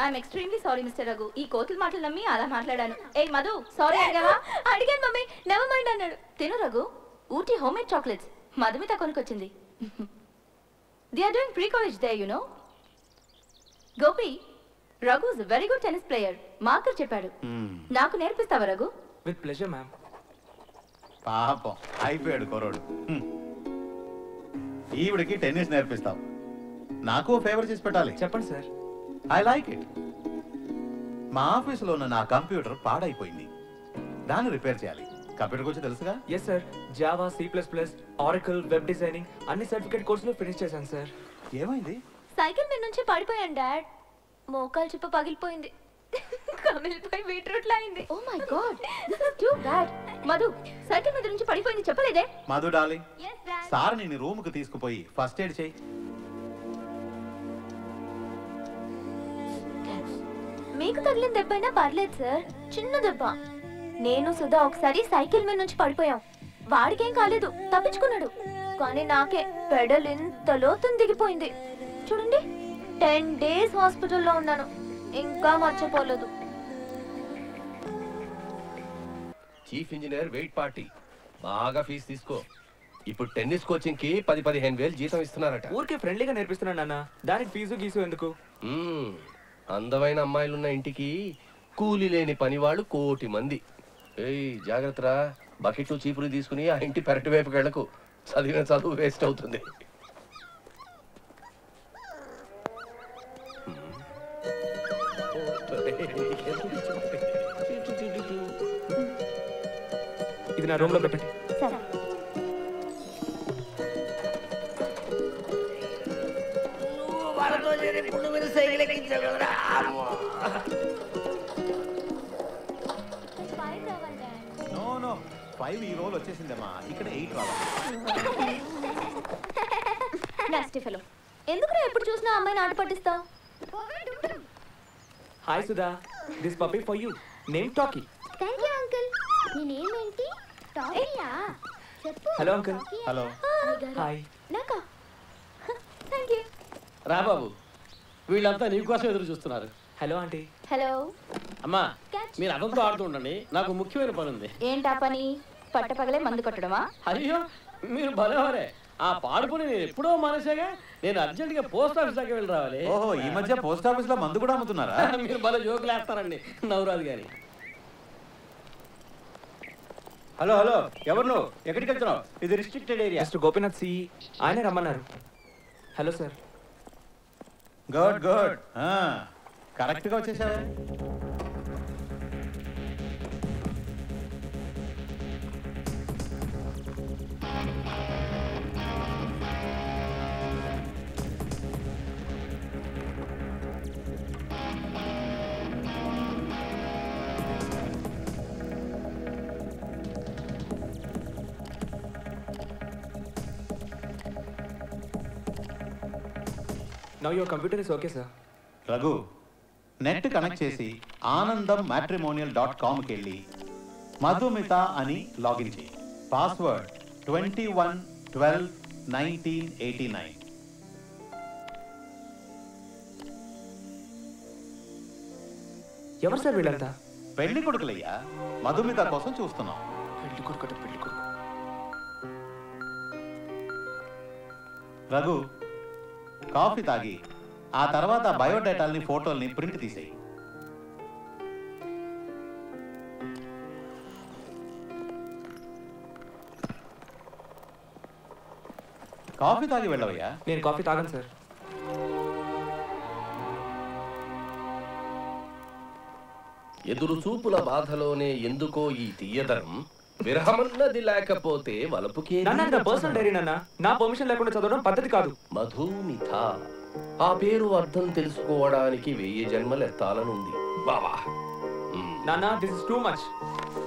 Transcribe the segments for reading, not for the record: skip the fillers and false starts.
I'm extremely sorry mister Raghu. ఈ కోతులు మాటలు నమ్మి అలా మాట్లాడాను. ఏ మధు, సారీ అడిగావా? అడిగాను మమ్మీ, నెవర్ మైండ్ అన్నాడు. తిను Raghu, Ooty home made chocolates Madhumita కొనుకొచ్చింది. They are doing pre college they you know. Gopi, Raghu is very good tennis player. Marker చెప్పాడు. నాకు నేర్పిస్తావా రఘు? With pleasure ma'am. పాపం అయిపోయాడు కుర్రోడు. ఈవిడికి టెన్నిస్ నేర్పిస్తావు, నాకు ఫేవర్ చేసి పెట్టాలి. చెప్పండి సార్. I like it. మా ఆఫీసులో ఉన్న నా కంప్యూటర్ పాడైపోయింది, దాన్ని రిపేర్ చేయాలి. కంప్యూటర్ గురించి తెలుసుగా? Yes sir. Java, C++, Oracle, web designing అన్ని సర్టిఫికేట్ కోర్సులు ఫినిష్ చేశాను సార్. ఏమైంది? సైకిల్ మీద నుంచి పడిపోయాను డాడ్. మోకాలు చిప్ప పగిలిపోయింది. కమిలిపోయి బీట్రూట్ అయింది. Oh my god, this is too bad. Madhu, cycle మీద నుంచి పడిపోయింది చెప్పలేదే? మధు డార్లింగ్, సార్ నిన్ను రూమ్ కు తీసుకుపోయి ఫస్ట్ ఎయిడ్ చేయి. మీకు తగిలిన దెబ్బైనా పర్లేదు సార్, చిన్న దెబ్బ. నేను సుధా ఒకసారి సైకిల్ మీద నుంచి పడిపోయాం. వాడికేం కాలేదు, తప్పించుకున్నాడు. కానీ నాకే పెడల్ ఇంతలో దిగిపోయింది. చూడండి, 10 days హాస్పిటల్లో ఉన్నాను, ఇంకా మర్చిపోలేదు. చీఫ్ ఇంజనీర్ వెయిట్ పార్టీ బాగా ఫీజు తీసుకో. ఇప్పుడు టెన్నిస్ కోచింగ్ కి 10-15 వేలు జీతం ఇస్తున్నారట. ఊరికే ఫ్రెండ్లీగా నేర్పిస్తున్నాను నాన్న, దానికి ఫీజు గీసు ఎందుకు? అందమైన అమ్మాయిలున్న ఇంటికి కూలి లేని పని వాళ్ళు 1,000,000 మంది. ఏయ్ జాగ్రత్తరా, బకెట్లు చీపులు తీసుకుని ఆ ఇంటి పెరటి వైపుకి వెళ్ళకు, చదివిన చదువు వేస్ట్ అవుతుంది. ఇది నా రూమ్ లో పెట్టండి. సరే. నో 5 ఈ రోజు వచ్చేసిందమ్మా, ఇక్కడ 8 రావాలి. నెక్స్ట్ ఫెలో, ఎందుకురా ఎప్పుడు చూసినా అమ్మాయిని ఆట పట్టిస్తావు? Hi Sudha, this puppy for you, name టాకీ. Thank you uncle. నీ నేమ్ ఏంటి? టాకీయా? చెప్పు. Hello uncle. హలో. హాయ్. నాకా? Thank you. రా బాబు, వీళ్ళంతా నీకోసం ఎదురు చూస్తున్నారు. Hello aunty. హలో. అమ్మా, మీరు అదంతా ఆడుతూ ఉండండి, నాకు ముఖ్యమైన పని ఉంది. ఏంటా పని? పట్టపగలే మందు కొట్టడమా? అయ్యో, మీరు భలేవారే. ఆ పాడుకుని నేను ఎప్పుడో మానేసాగా. నేను అర్జెంట్ గా పోస్ట్ ఆఫీస్ దాకా వెళ్ళి రావాలి. ఓహో, ఈ మధ్య పోస్ట్ ఆఫీస్ లో మందు కూడా అమ్ముతున్నారా? మీరు భలే జోకులు వేస్తారండి, నవరాజు గారి. హలో హలో, ఎవరు నువ్వు? ఎక్కడికి వెళ్తున్నావు? ఇది restricted area. Mister Gopinath C, ఆయన రమ్మన్నారు. Hello sir. Good good, correct గా వచ్చేసావే. Now your computer is okay sir. Raghu, net connect చేసి ఆనందం matrimonial.comకి వెళ్ళి మధుమిత అని లాగిన్ చేయి. పాస్వర్డ్ 21121989. ఎవరు సార్ వీళ్ళంతా? పెళ్లి కొడుకులయ్యా, మధుమిత కోసం చూస్తున్నాం. పెళ్లి కొడుకు, పెళ్లి కొడుకు. రఘు, కాఫీ తాగి ఆ తర్వాత బయోడేటాల్ని ఫోటోల్ని ప్రింట్ తీసేయి. కాఫీ తాగి వెళ్ళవయ్యా. నేను కాఫీ తాగను సార్. ఎదురు చూపుల బాధలోనే ఎందుకో ఈ తీయదనం, విరహమన్నది లేకపోతే వలపుకే. నాన్న పర్సనల్ డైరీ నాన్న, నా పర్మిషన్ లేకుండా చదవడం పద్ధతి కాదు. మధుమిత, ఆ పేరు అర్థం తెలుసుకోవడానికి 1000 జన్మలు ఎత్తాలనుంది బావా. నాన్న, దిస్ ఇస్ టూ మచ్.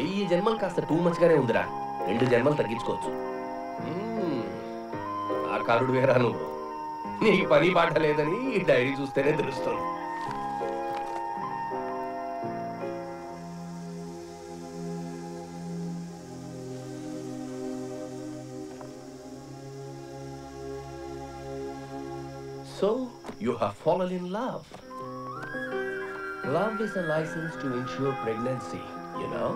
1000 జన్మలు కాస్త టూ మచ్ గానే ఉందిరా, 2 జన్మలు తగ్గించుకోవచ్చు. ఆ కారుడు వేరా నువ్వు, నీకు పని బాట లేదని ఈ డైరీ చూస్తేనే తెలుస్తుంది. So, you have fallen in love. Love is a license to ensure pregnancy, you know?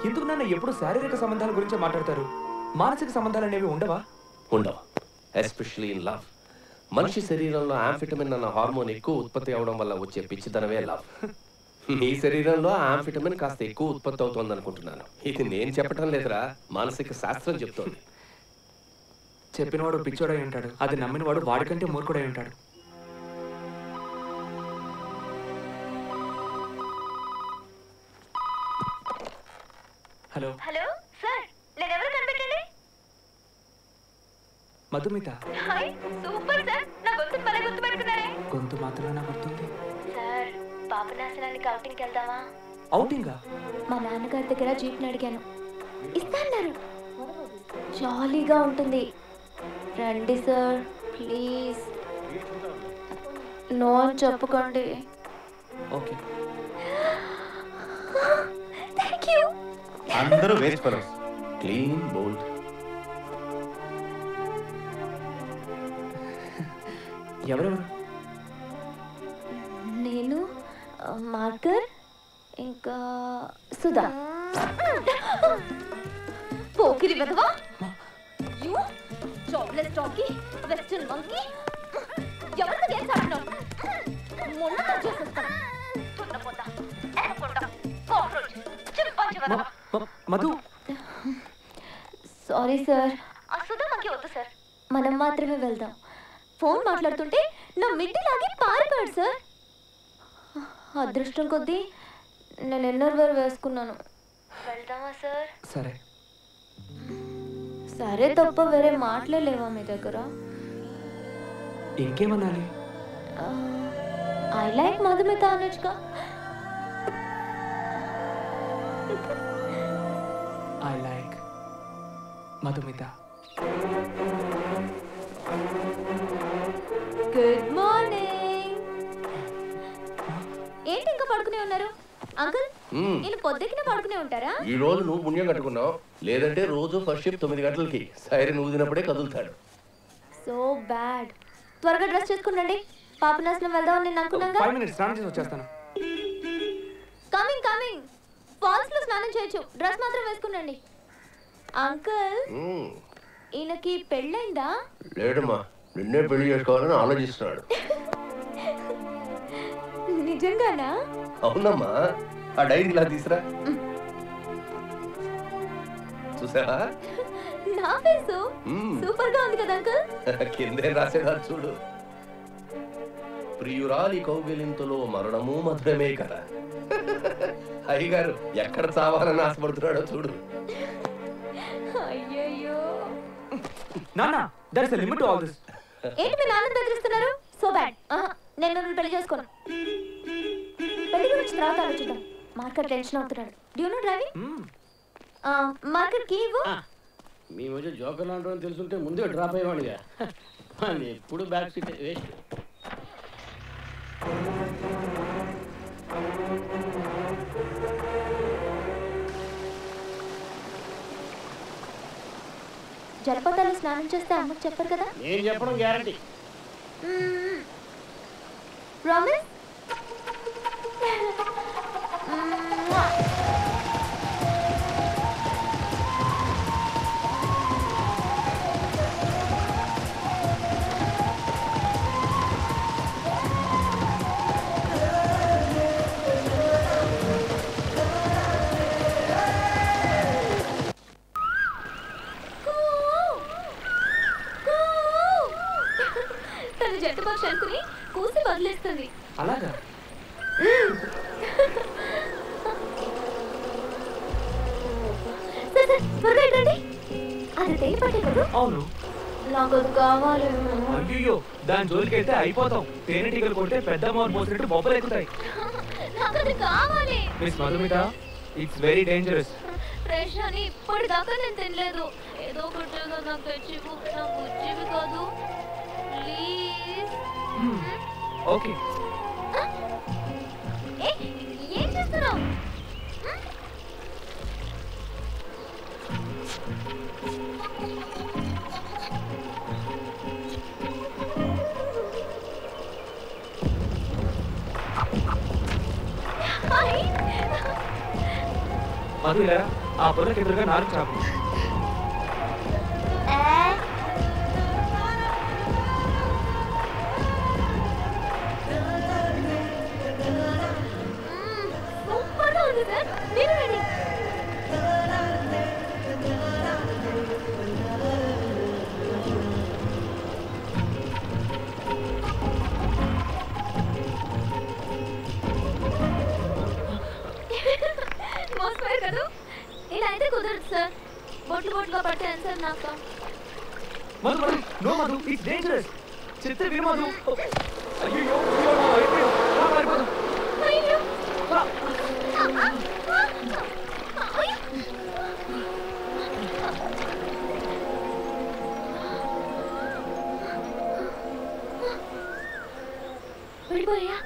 ఎందుకు నాన్న ఎప్పుడు శారీరక సంబంధాల గురించి మాట్లాడతారు? మానసిక సంబంధాలు అనేవి ఉండవా? ఉండవు. Especially in love. మనిషి శరీరంలో ఆంఫిటమిన్ అన్న హార్మోన్ ఎక్కువ ఉత్పత్తి అవడం వల్ల వచ్చే పిచ్చితనమే లవ్. నీ శరీరంలో ఆంఫిటమిన్ కాస్త ఎక్కువ ఉత్పత్తి అవుతోంది అనుకుంటున్నాను. ఇది నేను చెప్పటం లేదురా, మానసిక శాస్త్రం చెప్తోంది. చెప్పినవాడు పిచ్చోడై ఉంటాడు, అది నమ్మినవాడు వాడికంటే మూర్ఖుడై ఉంటాడు. హలో హలో సార్, నేనెవరు కనిపెట్టండి? మధుమిత. హాయ్, సూపర్ సార్, నా గొంతు భలే గుర్తుపెట్టుకున్నారే. గొంతు మాత్రమే నా గుర్తుంది. సార్, పాపనాశనానికి అవుటింగ్కి వెళ్దామా? అవుటింగా? మా నాన్నగారి దగ్గర జీప్ని అడిగాను, ఇస్తాన్నారు. జాలీగా ఉంటుంది. రండి సార్, ప్లీజ్. నో అని చెప్పకండి. ఓకే. Thank you. అందరూ వేస్ట్ ఫెలోస్. Clean bold. ఎవరెవరు? నేను, మార్కర్, ఇంకా సుధా. పోకిరి వెధవా, యు జాబ్లెస్ డాకీ, వెస్టర్న్ మంకీ. ఎవరితో గేమ్స్ ఆడుతున్నావు? మొన్న చేసేస్తాను. తున్నపోతా, ఎనపోతా, కాక్రోచ్, చింపాంజీ వెధవా. మధు. సారీ సార్, ఆ సుధా మంకీ వద్దు సార్, మనం మాత్రమే వెళ్దాం. ఫోన్ మాట్లాడుతుంటే నా మిడ్డి లాగి పారిపోయాడు సార్. అదృష్టం కొద్దీ నేను ఎన్నోవేరు వేసుకున్నాను. వెళ్దామా సార్? సరే. సరే తప్ప వేరే మాటలే లేవా మీ దగ్గర? ఇంకేమనాలి? ఐ లైక్ మధుమిత అనొచ్చుగా. I like Madhumita. Good morning. ఏంటి ఇంకా పడుకునే ఉన్నారు? అంకుల్, నేను పొద్దుకిన పడుకునే ఉంటారా? ఈ రోజు నువ్వు పుణ్యం కట్టుకున్నావు, లేదంటే రోజు ఫస్ట్ షిఫ్ట్ 9 గంటలకి సైరన్ ఊదినప్పుడే కదులుతాడు. So bad. త్వరగా డ్రెస్ చేసుకునండి, పాపనాశనం వెళ్దామని నేను అనుకున్నాగా. 5 minutes స్నానం చేసి వచ్చేస్తాను. Coming coming. ఫాల్స్ లో స్నానం చేయొచ్చు, డ్రెస్ మాత్రం వేసుకునండి. అంకుల్, ఈయనకి పెళ్ళైందా? లేడమ్మా, నిన్నే పెళ్లి చేసుకోవాలని ఆలోచిస్తున్నాడు. నిజంగానా? అవునమ్మా, ఆ డైరీ ఇలా తీసురా. చూసావా నా ఫేసు సూపర్ గా ఉంది కదా అంకుల్. కిందే రాసేదా చూడు. ప్రియురాలి కౌగిలింతలో మరణము మధురమే కదా. అయ్యగారు ఎక్కడ చావాలని ఆశపడుతున్నాడో చూడు. అయ్యయ్యో. నాన్న, there is a limit to all this. ఏంటి మీ నాన్న బెదిరిస్తున్నారు? So bad. నేను మిమ్మల్ని పెళ్లి చేసుకోను. పెళ్లి గురించి తర్వాత ఆలోచిద్దాం. మార్కెట్ టెన్షన్ అవుతున్నాడు. Do you know driving? Market కి ఇవ్వు. మీ మధ్య జోకర్ లాంటి తెలుసుంటే ముందే డ్రాప్ అయ్యేవాడిగా. అది ఎప్పుడు బ్యాక్ సీట్ వేస్ట్. జలపాతాలు స్నానం చేస్తే అమ్మకు చెప్పరు కదా? నేను చెప్పడం గ్యారంటీ. ప్రామిస్? తను జట్టు పక్షి అనుకుని కూసి వదిలేస్తుంది. అలాగా? త్వరగా ఇవ్వండి. అది తేలి పట్టే కదా? అవును. నాకు అది కావాలి. అయ్యో, దాని జోలికి అయితే అయిపోతాం. తేనెటీగలు కొడితే పెద్ద మోర్ మోసినట్టు బొబ్బలు ఎక్కుతాయి. నాకు అది కావాలి. Miss Madhumita, it's very dangerous. Fresh అని ఇప్పటిదాకా నేను తినలేదు. ఏదో ఒకటి నాకు తెచ్చివు, నాకు బుజ్జివి కాదు ప్లీజ్. ఓకే. ఏం చేస్తున్నావు? మధు ఇలా ఆ పొదకి ఎదురుగా నాలుగు చాపు. సూపర్గా ఉంది సార్. మీరు రండి. మోసపోయారు కదా. ఇలా అయితే కుదరదు సార్. బొట్లుగా పట్టాను సార్ నాకు. Madhu Madhu no Madhu it's dangerous. చెప్తే విను మధు. అయ్యో మధు అయ్యో. వెళ్ళిపోయా.